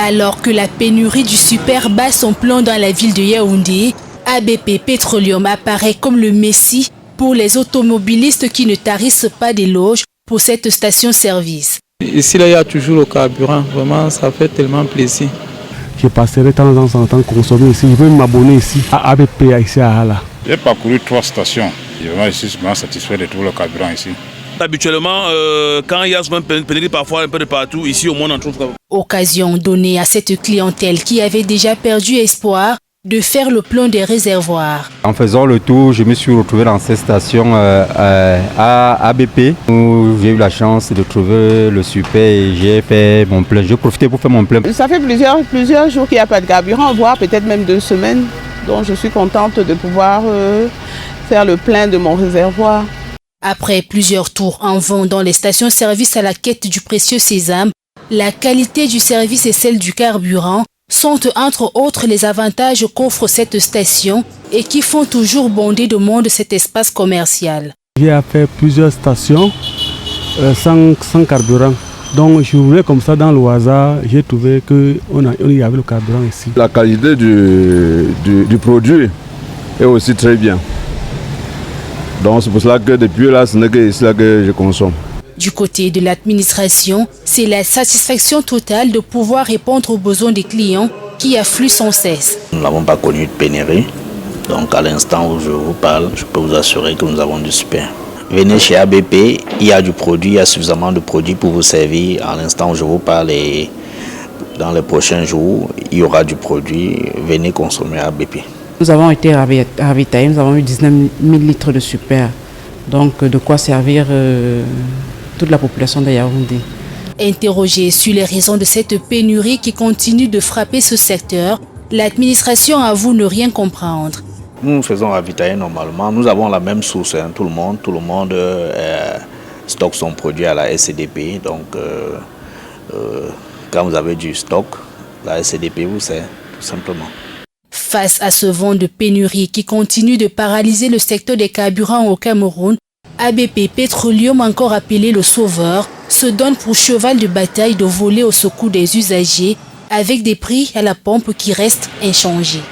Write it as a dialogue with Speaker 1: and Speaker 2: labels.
Speaker 1: Alors que la pénurie du super bat son plan dans la ville de Yaoundé, ABP Petroleum apparaît comme le messie pour les automobilistes qui ne tarissent pas d'éloges pour cette station-service.
Speaker 2: Ici, là, il y a toujours le carburant. Vraiment, ça fait tellement plaisir.
Speaker 3: Je passerai de temps en temps consommer ici. Je vais m'abonner ici à ABP, ici à Hala.
Speaker 4: J'ai parcouru 3 stations. Je suis vraiment satisfait de trouver le carburant ici.
Speaker 5: Habituellement, quand il y a souvent pénurie parfois un peu de partout, ici au monde on trouve.
Speaker 1: Occasion donnée à cette clientèle qui avait déjà perdu espoir de faire le plein des réservoirs.
Speaker 6: En faisant le tour, je me suis retrouvé dans cette station à ABP où j'ai eu la chance de trouver le super et j'ai fait mon plein. J'ai profité pour faire mon plein.
Speaker 7: Ça fait plusieurs jours qu'il n'y a pas de carburant, voire peut-être même 2 semaines. Donc je suis contente de pouvoir faire le plein de mon réservoir.
Speaker 1: Après plusieurs tours en vain dans les stations-service à la quête du précieux sésame, la qualité du service et celle du carburant sont entre autres les avantages qu'offre cette station et qui font toujours bonder de monde cet espace commercial.
Speaker 3: J'ai fait plusieurs stations sans carburant. Donc je voulais comme ça dans le hasard, j'ai trouvé qu'il y avait le carburant ici.
Speaker 8: La qualité du produit est aussi très bien. Donc c'est pour cela que depuis là, ce n'est que cela que je consomme.
Speaker 1: Du côté de l'administration, c'est la satisfaction totale de pouvoir répondre aux besoins des clients qui affluent sans cesse.
Speaker 9: Nous n'avons pas connu de pénurie, donc à l'instant où je vous parle, je peux vous assurer que nous avons du super. Venez chez ABP, il y a du produit, il y a suffisamment de produits pour vous servir. À l'instant où je vous parle et dans les prochains jours, il y aura du produit. Venez consommer à ABP.
Speaker 10: Nous avons été ravitaillés, nous avons eu 19 000 litres de super. Donc de quoi servir toute la population de Yaoundé.
Speaker 1: Interrogé sur les raisons de cette pénurie qui continue de frapper ce secteur, l'administration avoue ne rien comprendre.
Speaker 9: Nous faisons ravitailler normalement, nous avons la même source, hein, tout le monde stocke son produit à la SCDP. Donc quand vous avez du stock, la SCDP vous sert tout simplement.
Speaker 1: Face à ce vent de pénurie qui continue de paralyser le secteur des carburants au Cameroun, ABP Petroleum, encore appelé le Sauveur, se donne pour cheval de bataille de voler au secours des usagers avec des prix à la pompe qui restent inchangés.